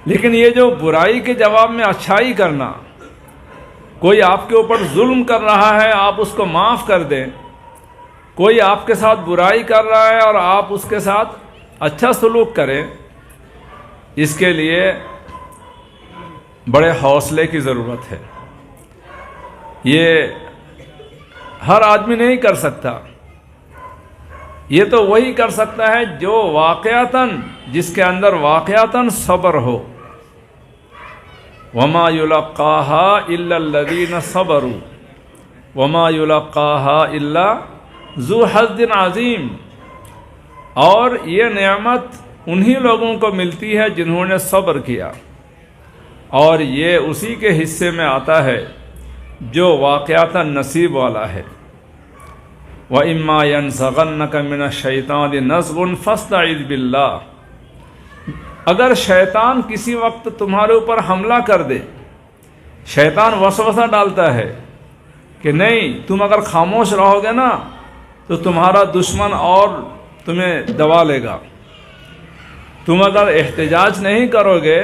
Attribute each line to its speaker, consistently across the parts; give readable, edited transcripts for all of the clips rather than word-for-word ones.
Speaker 1: لیکن یہ جو برائی کے جواب میں اچھائی کرنا، کوئی آپ کے اوپر ظلم کر رہا ہے آپ اس کو معاف کر دیں، کوئی آپ کے ساتھ برائی کر رہا ہے اور آپ اس کے ساتھ اچھا سلوک کریں، اس کے لیے بڑے حوصلے کی ضرورت ہے۔ یہ ہر آدمی نہیں کر سکتا، یہ تو وہی کر سکتا ہے جو واقعتاً، جس کے اندر واقعتاً صبر ہو۔ وما يلقاها الا الذين صبروا وما يلقاها الا ذو حظ عظیم، اور یہ نعمت انہی لوگوں کو ملتی ہے جنہوں نے صبر کیا، اور یہ اسی کے حصے میں آتا ہے جو واقعتاً نصیب والا ہے۔ وَإِمَّا يَنزَغَنَّكَ مِنَ الشَّيْطَانِ نَزْغٌ فَاسْتَعِذْ بِاللَّهِ، اگر شیطان کسی وقت تمہارے اوپر حملہ کر دے، شیطان وسوسہ ڈالتا ہے کہ نہیں تم اگر خاموش رہو گے نا تو تمہارا دشمن اور تمہیں دبا لے گا، تم اگر احتجاج نہیں کرو گے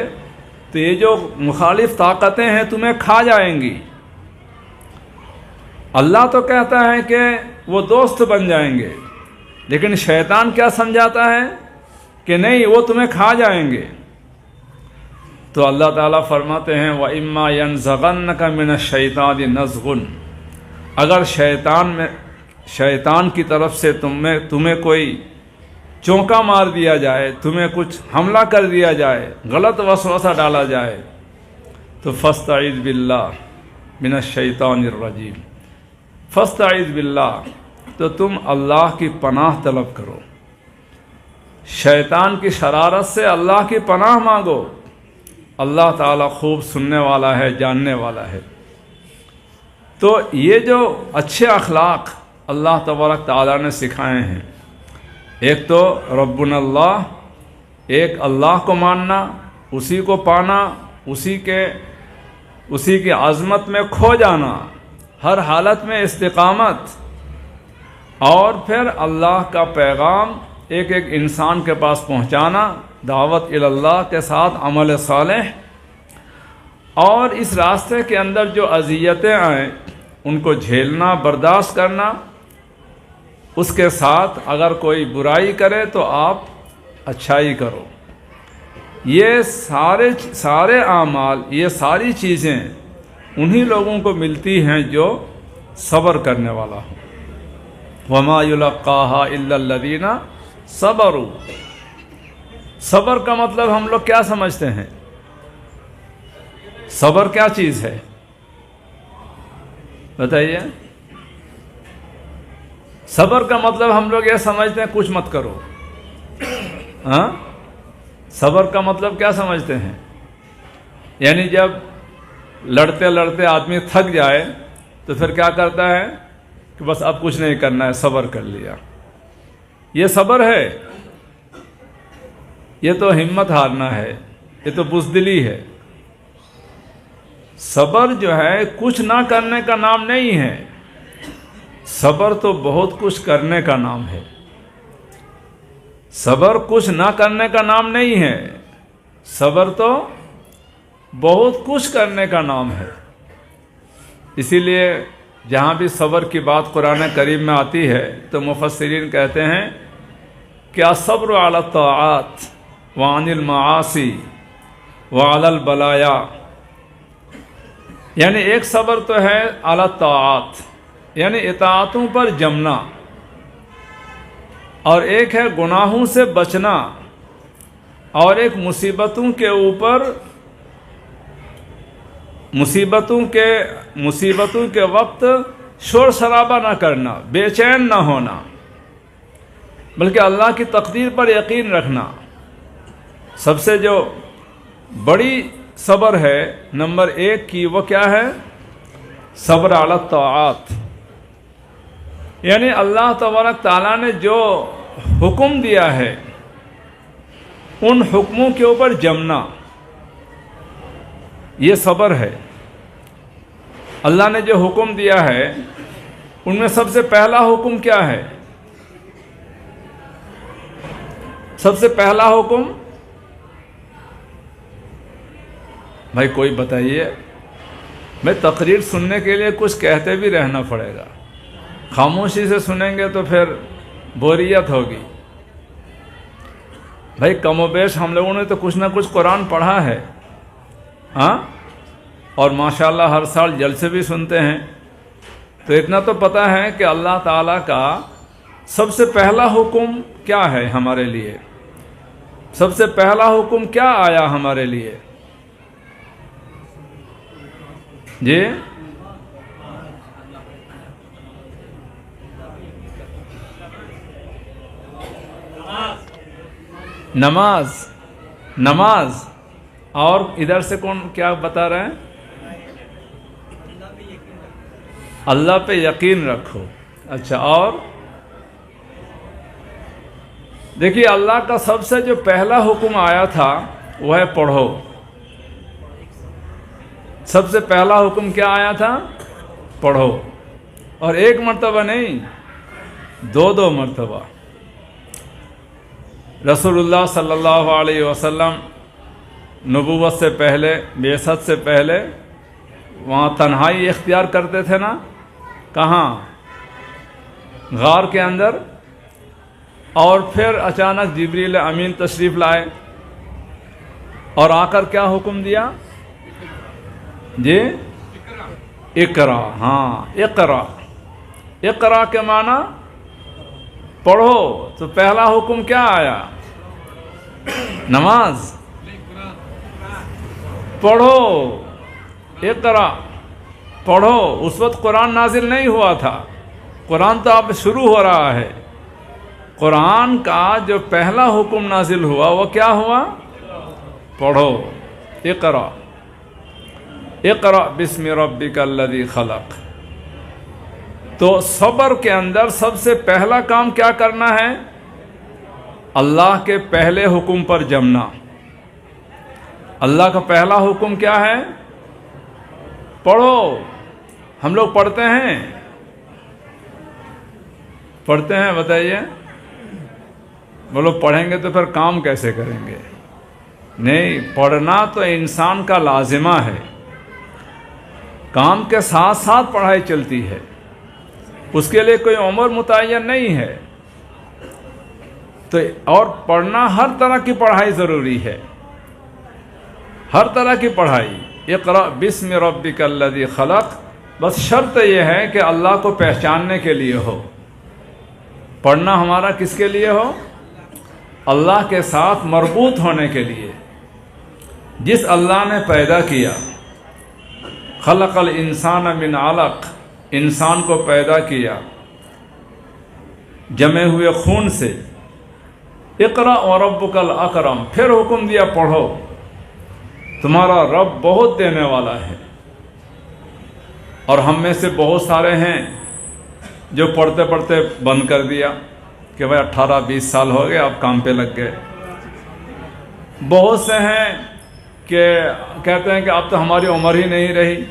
Speaker 1: تو یہ جو مخالف طاقتیں ہیں تمہیں کھا جائیں گی۔ اللہ تو کہتا ہے کہ وہ دوست بن جائیں گے، لیکن شیطان کیا سمجھاتا ہے کہ نہیں وہ تمہیں کھا جائیں گے۔ تو اللہ تعالیٰ فرماتے ہیں وَإِمَّا يَنزَغَنَّكَ مِنَ الشَّيْطَانِ نَزْغٌ، اگر شیطان کی طرف سے تمہیں کوئی چونکا مار دیا جائے، تمہیں کچھ حملہ کر دیا جائے، غلط وسوسہ ڈالا جائے، تو فاستعذ باللہ من الشیطان الرجیم، فاستعذ باللہ، تو تم اللہ کی پناہ طلب کرو، شیطان کی شرارت سے اللہ کی پناہ مانگو۔ اللہ تعالیٰ خوب سننے والا ہے، جاننے والا ہے۔ تو یہ جو اچھے اخلاق اللہ تبارک تعالیٰ نے سکھائے ہیں، ایک تو ربنا اللہ، ایک اللہ کو ماننا، اسی کو پانا، اسی کی عظمت میں کھو جانا، ہر حالت میں استقامت، اور پھر اللہ کا پیغام ایک ایک انسان کے پاس پہنچانا، دعوت اللہ کے ساتھ عمل صالح، اور اس راستے کے اندر جو اذیتیں آئیں ان کو جھیلنا، برداشت کرنا، اس کے ساتھ اگر کوئی برائی کرے تو آپ اچھائی کرو۔ یہ سارے اعمال، یہ ساری چیزیں انہی لوگوں کو ملتی ہیں جو صبر کرنے والا ہو۔ وما يلقاها الا الذين صبروا، صبر کا مطلب ہم لوگ کیا سمجھتے ہیں؟ صبر کیا چیز ہے بتائیے؟ صبر کا مطلب ہم لوگ یہ سمجھتے ہیں کچھ مت کرو، ہاں؟ صبر کا مطلب کیا سمجھتے ہیں؟ یعنی جب لڑتے لڑتے آدمی تھک جائے تو پھر کیا کرتا ہے کہ بس اب کچھ نہیں کرنا ہے، صبر کر لیا۔ یہ صبر ہے؟ یہ تو ہمت ہارنا ہے، یہ تو بزدلی ہے۔ صبر جو ہے کچھ نہ کرنے کا نام نہیں ہے، صبر تو بہت کچھ کرنے کا نام ہے۔ صبر کچھ نہ کرنے کا نام نہیں ہے، صبر تو بہت کچھ کرنے کا نام ہے۔ اسی لیے جہاں بھی صبر کی بات قرآن کریم میں آتی ہے تو مفسرین کہتے ہیں کہ الصبر علی الطاعات وعن المعاصی وعلی البلایا، یعنی ایک صبر تو ہے علی الطاعات، یعنی اطاعتوں پر جمنا، اور ایک ہے گناہوں سے بچنا، اور ایک مصیبتوں کے اوپر مصیبتوں کے وقت شور شرابہ نہ کرنا، بے چین نہ ہونا، بلکہ اللہ کی تقدیر پر یقین رکھنا۔ سب سے جو بڑی صبر ہے نمبر 1 کی، وہ کیا ہے؟ صبر علی الطاعات، یعنی اللہ تبارک تعالیٰ نے جو حکم دیا ہے ان حکموں کے اوپر جمنا، یہ صبر ہے۔ اللہ نے جو حکم دیا ہے ان میں سب سے پہلا حکم کیا ہے؟ سب سے پہلا حکم بھائی کوئی بتائیے، میں تقریر سننے کے لیے کچھ کہتے بھی رہنا پڑے گا، خاموشی سے سنیں گے تو پھر بوریت ہوگی۔ بھائی کم و بیش ہم لوگوں نے تو کچھ نہ کچھ قرآن پڑھا ہے، ہاں، اور ماشاءاللہ ہر سال جلسے بھی سنتے ہیں، تو اتنا تو پتہ ہے کہ اللہ تعالیٰ کا سب سے پہلا حکم کیا ہے ہمارے لیے، سب سے پہلا حکم کیا آیا ہمارے لیے؟ جی نماز، نماز، اور ادھر سے کون کیا بتا رہے ہیں؟ اللہ پہ یقین رکھو۔ اچھا، اور دیکھیے اللہ کا سب سے جو پہلا حکم آیا تھا وہ ہے پڑھو۔ سب سے پہلا حکم کیا آیا تھا؟ پڑھو، اور ایک مرتبہ نہیں، دو مرتبہ۔ رسول اللہ صلی اللہ علیہ وسلم نبوت سے پہلے، بعثت سے پہلے وہاں تنہائی اختیار کرتے تھے نا، کہاں؟ غار کے اندر، اور پھر اچانک جبریل امین تشریف لائے اور آ کر کیا حکم دیا؟ جی اقرا، ہاں اقرا، اقرا کے معنی پڑھو۔ تو پہلا حکم کیا آیا؟ نماز، پڑھو، اقرا، پڑھو۔ اس وقت قرآن نازل نہیں ہوا تھا، قرآن تو اب شروع ہو رہا ہے۔ قرآن کا جو پہلا حکم نازل ہوا وہ کیا ہوا؟ پڑھو، اقرا، اقرا بسم ربک الذی خلق۔ تو صبر کے اندر سب سے پہلا کام کیا کرنا ہے؟ اللہ کے پہلے حکم پر جمنا۔ اللہ کا پہلا حکم کیا ہے؟ پڑھو۔ ہم لوگ پڑھتے ہیں؟ پڑھتے ہیں؟ بتائیے، بولو پڑھیں گے تو پھر کام کیسے کریں گے؟ نہیں، پڑھنا تو انسان کا لازمہ ہے، کام کے ساتھ ساتھ پڑھائی چلتی ہے، اس کے لیے کوئی عمر متعین نہیں ہے۔ تو اور پڑھنا، ہر طرح کی پڑھائی ضروری ہے، ہر طرح کی پڑھائی۔ اقرأ بسم ربک الذی خلق، بس شرط یہ ہے کہ اللہ کو پہچاننے کے لیے ہو۔ پڑھنا ہمارا کس کے لیے ہو؟ اللہ کے ساتھ مربوط ہونے کے لیے۔ جس اللہ نے پیدا کیا، خلق الانسان من علق، انسان کو پیدا کیا جمے ہوئے خون سے، اقرأ وربک الاکرم، پھر حکم دیا پڑھو، تمہارا رب بہت دینے والا ہے۔ اور ہم میں سے بہت سارے ہیں جو پڑھتے پڑھتے بند کر دیا کہ بھائی 18-20 سال ہو گئے، اب کام پہ لگ گئے۔ بہت سے ہیں کہ کہتے ہیں کہ اب تو ہماری عمر ہی نہیں رہی،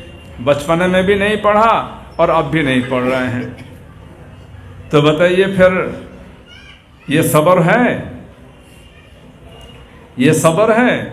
Speaker 1: بچپنے میں بھی نہیں پڑھا اور اب بھی نہیں پڑھ رہے ہیں۔ تو بتائیے پھر یہ صبر ہے؟ یہ صبر ہے؟